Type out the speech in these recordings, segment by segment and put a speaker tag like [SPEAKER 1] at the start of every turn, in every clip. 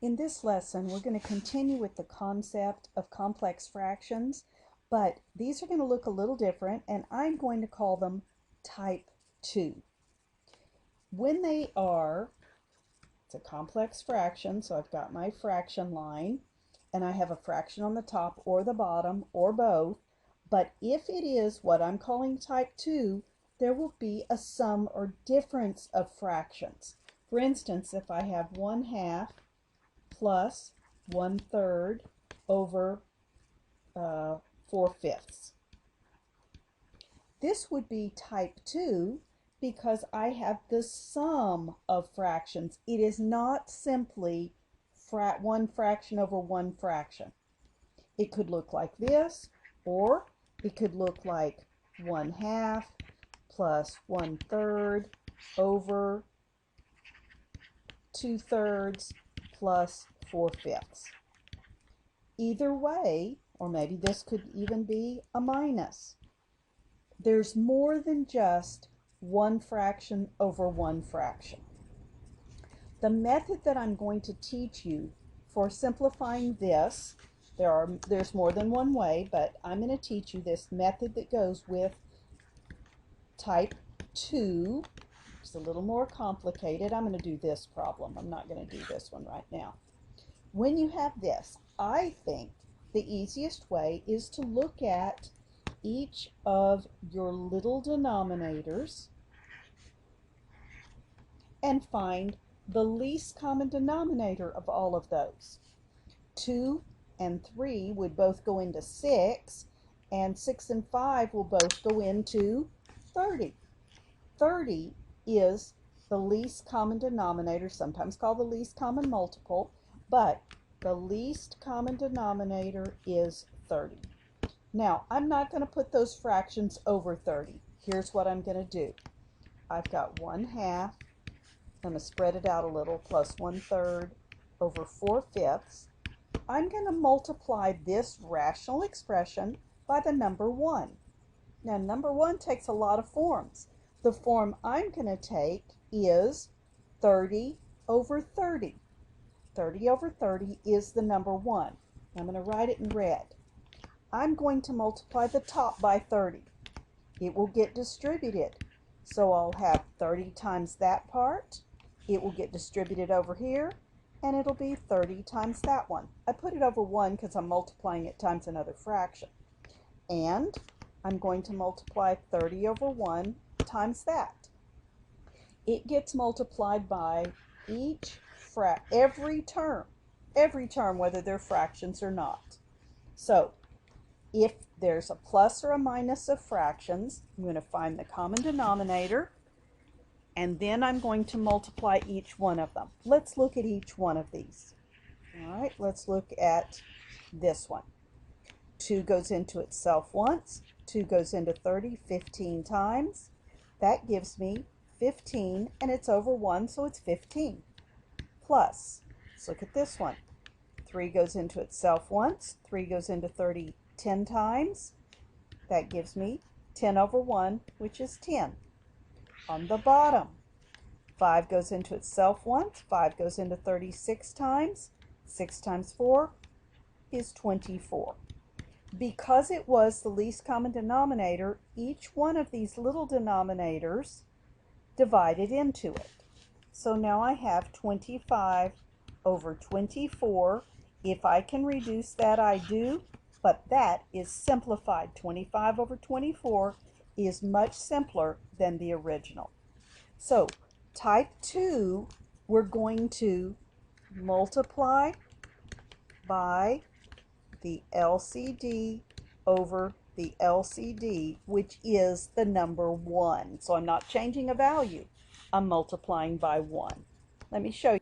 [SPEAKER 1] In this lesson, we're going to continue with the concept of complex fractions, but these are going to look a little different, and I'm going to call them type 2. When they are, it's a complex fraction, so I've got my fraction line, and I have a fraction on the top or the bottom or both, but if it is what I'm calling type 2, there will be a sum or difference of fractions. For instance, if I have 1/2 plus 1/3 over 4/5. This would be type 2 because I have the sum of fractions. It is not simply one fraction over one fraction. It could look like this, or it could look like 1/2 plus 1/3 over 2/3 plus 4/5. Either way, or maybe this could even be a minus. There's more than just one fraction over one fraction. The method that I'm going to teach you for simplifying this, there's more than one way, but I'm going to teach you this method that goes with type 2. It's a little more complicated. I'm going to do this problem. I'm not going to do this one right now. When you have this, I think the easiest way is to look at each of your little denominators and find the least common denominator of all of those. 2 and 3 would both go into 6, and 6 and 5 will both go into 30. 30 is the least common denominator, sometimes called the least common multiple, but the least common denominator is 30. Now, I'm not going to put those fractions over 30. Here's what I'm going to do. I've got 1/2, I'm going to spread it out a little, plus 1/3 over 4/5. I'm going to multiply this rational expression by the number 1. Now, number 1 takes a lot of forms. The form I'm going to take is 30 over 30. 30 over 30 is the number 1. I'm going to write it in red. I'm going to multiply the top by 30. It will get distributed. So I'll have 30 times that part. It will get distributed over here, and it'll be 30 times that one. I put it over 1 because I'm multiplying it times another fraction. And I'm going to multiply 30 over 1 times that. It gets multiplied by every term, whether they're fractions or not. So if there's a plus or a minus of fractions, I'm going to find the common denominator, and then I'm going to multiply each one of them. Let's look at each one of these. All right, let's look at this one. 2 goes into itself once. 2 goes into 30 15 times. That gives me 15, and it's over 1, so it's 15. Plus, let's look at this one. 3 goes into itself once. 3 goes into 30 10 times. That gives me 10 over 1, which is 10. On the bottom, 5 goes into itself once. 5 goes into 36 times. 6 times 4 is 24. Because it was the least common denominator, each one of these little denominators divided into it. So now I have 25 over 24. If I can reduce that, I do, but that is simplified. 25 over 24 is much simpler than the original. So type 2, we're going to multiply by the LCD over the LCD, which is the number 1. So I'm not changing a value. I'm multiplying by 1. Let me show you.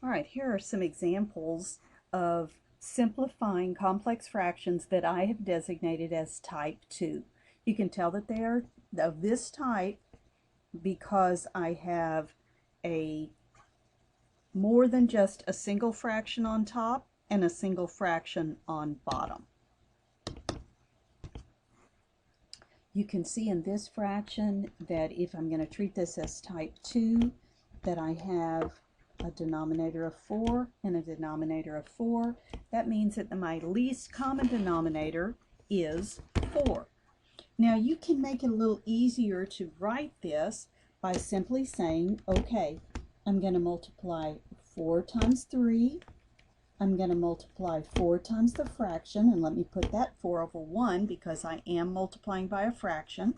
[SPEAKER 1] All right, here are some examples of simplifying complex fractions that I have designated as type 2. You can tell that they are of this type because I have more than just a single fraction on top and a single fraction on bottom. You can see in this fraction that if I'm going to treat this as type 2, that I have a denominator of 4 and a denominator of 4. That means that my least common denominator is 4. Now you can make it a little easier to write this by simply saying, okay, I'm going to multiply 4 times 3. I'm going to multiply 4 times the fraction, and let me put that 4 over 1 because I am multiplying by a fraction.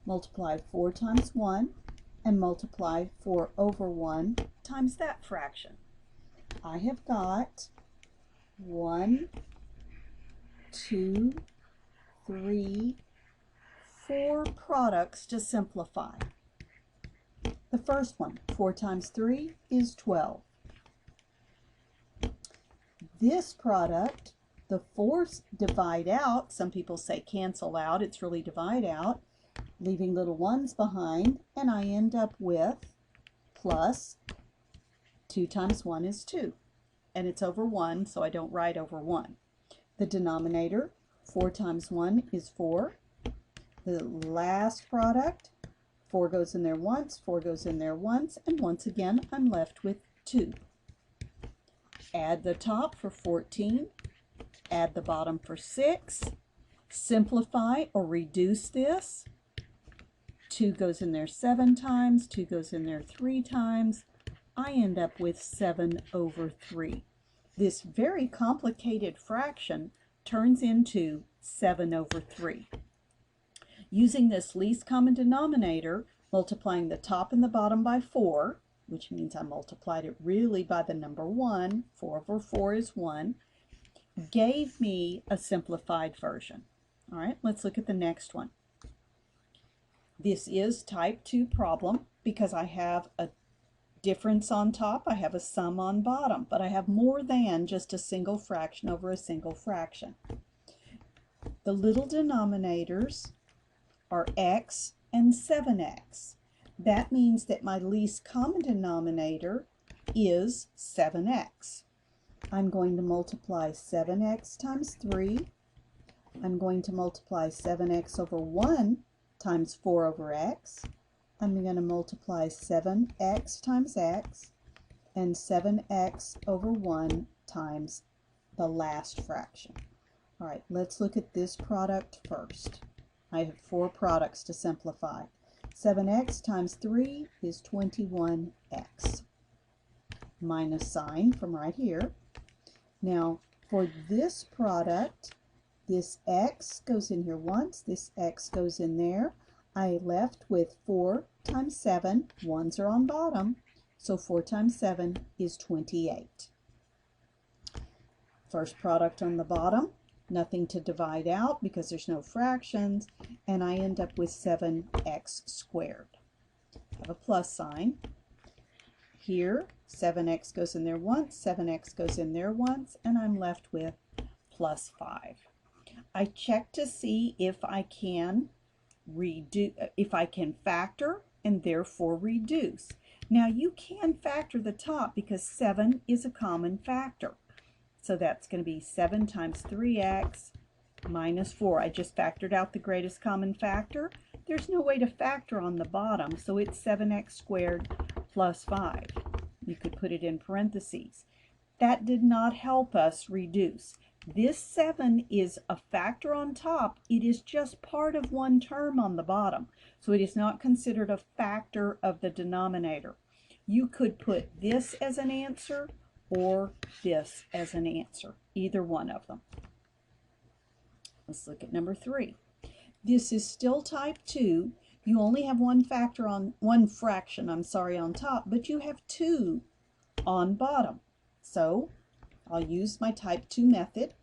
[SPEAKER 1] Multiply 4 times 1 and multiply 4 over 1 times that fraction. I have got 1, 2, 3, 4 products to simplify. The first one, 4 times 3 is 12. This product, the 4's divide out. Some people say cancel out. It's really divide out, leaving little ones behind, and I end up with plus 2 times 1 is 2. And it's over 1, so I don't write over 1. The denominator, 4 times 1 is 4. The last product, 4 goes in there once, 4 goes in there once, and once again I'm left with 2. Add the top for 14, add the bottom for 6, simplify or reduce this. 2 goes in there 7 times, 2 goes in there 3 times. I end up with 7 over 3. This very complicated fraction turns into 7 over 3. Using this least common denominator, multiplying the top and the bottom by 4, which means I multiplied it really by the number 1, 4 over 4 is 1, gave me a simplified version. All right, let's look at the next one. This is type 2 problem because I have a difference on top, I have a sum on bottom, but I have more than just a single fraction over a single fraction. The little denominators are x and 7x. That means that my least common denominator is 7x. I'm going to multiply 7x times 3. I'm going to multiply 7x over 1 times 4 over x. I'm going to multiply 7x times x and 7x over 1 times the last fraction. All right, let's look at this product first. I have 4 products to simplify. 7x times 3 is 21x. Minus sign from right here. Now, for this product, this x goes in here once, this x goes in there. I left with 4 times 7, ones are on bottom, so 4 times 7 is 28. First product on the bottom, nothing to divide out because there's no fractions, and I end up with 7x squared. I have a plus sign. Here, 7x goes in there once, 7x goes in there once, and I'm left with plus 5. I check to see if I can factor and therefore reduce. Now you can factor the top because 7 is a common factor. So that's going to be 7 times 3x minus 4. I just factored out the greatest common factor. There's no way to factor on the bottom, so it's 7x squared plus 5. You could put it in parentheses. That did not help us reduce. This 7 is a factor on top. It is just part of one term on the bottom, so it is not considered a factor of the denominator. You could put this as an answer or this as an answer, either one of them. Let's look at number 3. This is still type 2. You only have one fraction on top, but you have 2 on bottom. So I'll use my type 2 method.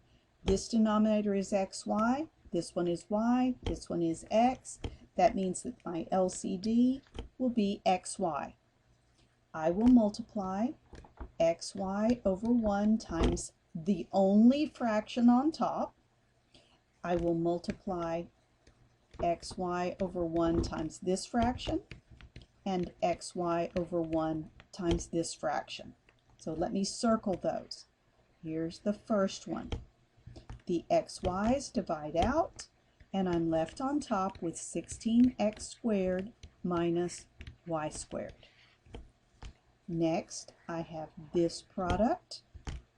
[SPEAKER 1] This denominator is xy, this one is y, this one is x. That means that my LCD will be xy. I will multiply xy over 1 times the only fraction on top. I will multiply xy over 1 times this fraction and xy over 1 times this fraction. So let me circle those. Here's the first one. The xy's divide out, and I'm left on top with 16x squared minus y squared. Next, I have this product.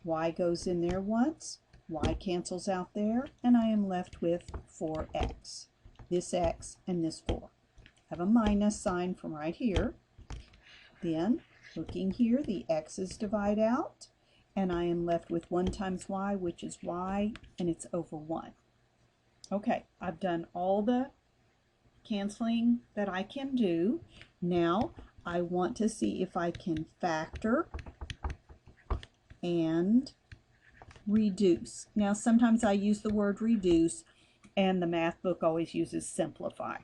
[SPEAKER 1] Y goes in there once, y cancels out there, and I am left with 4x. This x and this 4. I have a minus sign from right here. Then, looking here, the x's divide out, and I am left with 1 times y, which is y, and it's over 1. Okay, I've done all the canceling that I can do. Now, I want to see if I can factor and reduce. Now, sometimes I use the word reduce, and the math book always uses simplify.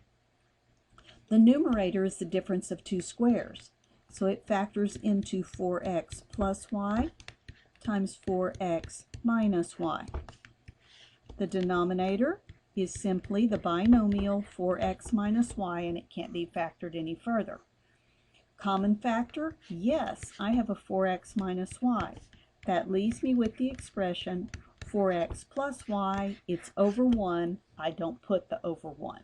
[SPEAKER 1] The numerator is the difference of two squares, so it factors into 4x plus y times 4x minus y. The denominator is simply the binomial 4x minus y, and it can't be factored any further. Common factor? Yes, I have a 4x minus y. That leaves me with the expression 4x plus y. It's over 1. I don't put the over 1.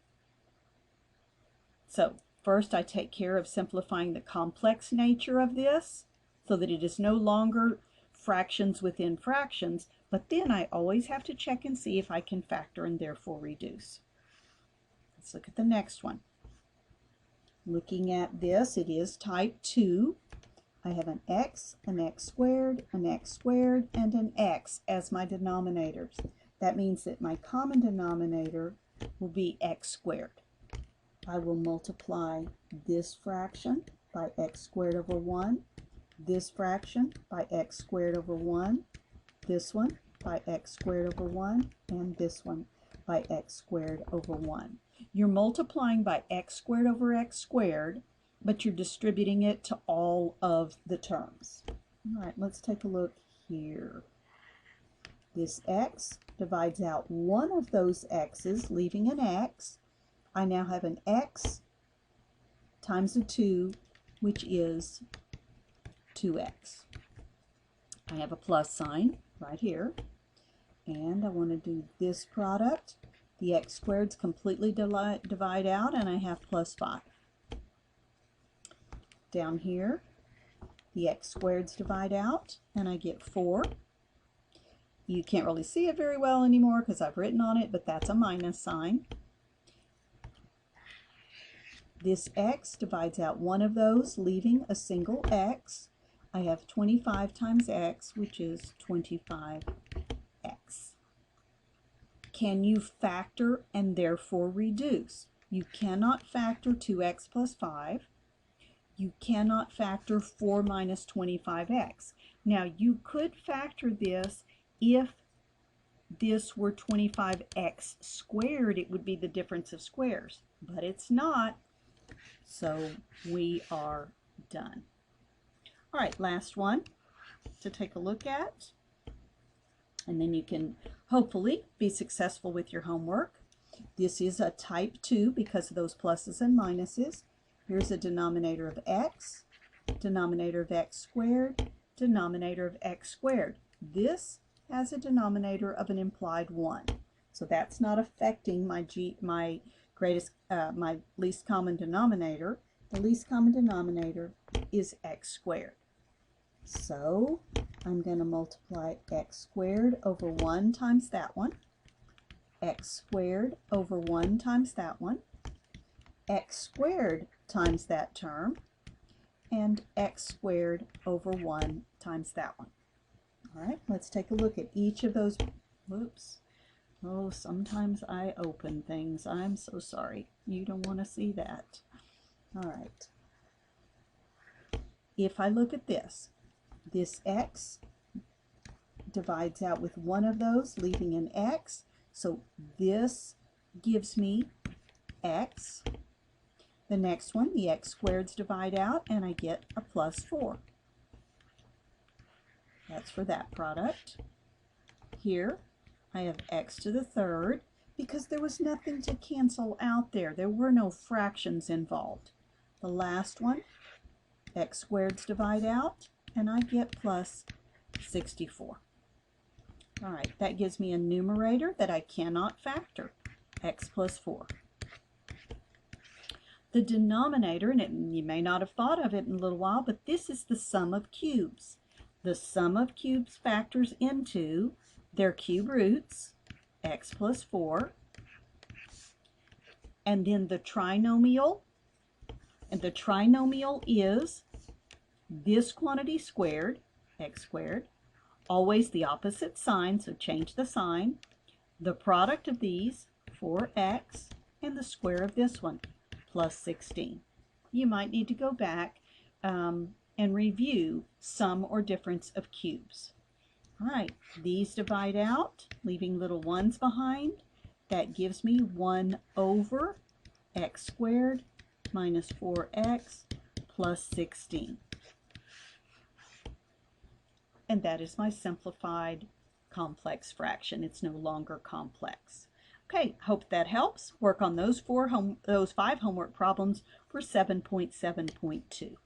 [SPEAKER 1] So first I take care of simplifying the complex nature of this so that it is no longer fractions within fractions, but then I always have to check and see if I can factor and therefore reduce. Let's look at the next one. Looking at this, it is type 2. I have an x squared, an x squared, and an x as my denominators. That means that my common denominator will be x squared. I will multiply this fraction by x squared over 1, this fraction by x squared over 1, this one by x squared over 1, and this one by x squared over 1. You're multiplying by x squared over x squared, but you're distributing it to all of the terms. All right, let's take a look here. This x divides out one of those x's, leaving an x. I now have an x times a 2, which is 2x. I have a plus sign right here, and I want to do this product. The x squareds completely divide out, and I have plus 5. Down here, the x squareds divide out, and I get 4. You can't really see it very well anymore because I've written on it, but that's a minus sign. This x divides out one of those, leaving a single x. I have 25 times x, which is 25x. Can you factor and therefore reduce? You cannot factor 2x plus 5. You cannot factor 4 minus 25x. Now, you could factor this if this were 25x squared. It would be the difference of squares, but it's not. So we are done. All right, last one to take a look at, and then you can hopefully be successful with your homework. This is a type 2 because of those pluses and minuses. Here's a denominator of x, denominator of x squared, denominator of x squared. This has a denominator of an implied 1. So that's not affecting my least common denominator. The least common denominator is x squared. So I'm going to multiply x squared over 1 times that one, x squared over 1 times that one, x squared times that term, and x squared over 1 times that one. All right, let's take a look at each of those. Whoops. Oh, sometimes I open things. I'm so sorry. You don't want to see that. All right. If I look at this x divides out with one of those, leaving an x. So this gives me x. The next one, the x squareds divide out, and I get a plus 4. That's for that product. Here, I have x to the third because there was nothing to cancel out there. There were no fractions involved. The last one, x squareds divide out, and I get plus 64. All right, that gives me a numerator that I cannot factor, x plus 4. The denominator, and you may not have thought of it in a little while, but this is the sum of cubes. The sum of cubes factors into their cube roots, x plus 4, and then the trinomial, and the trinomial is this quantity squared, x squared, always the opposite sign, so change the sign, the product of these, 4x, and the square of this one, plus 16. You might need to go back and review sum or difference of cubes. All right, these divide out, leaving little ones behind. That gives me 1 over x squared minus 4x plus 16. And that is my simplified complex fraction. It's no longer complex. Okay, hope that helps. Work on those 5 homework problems for 7.7.2.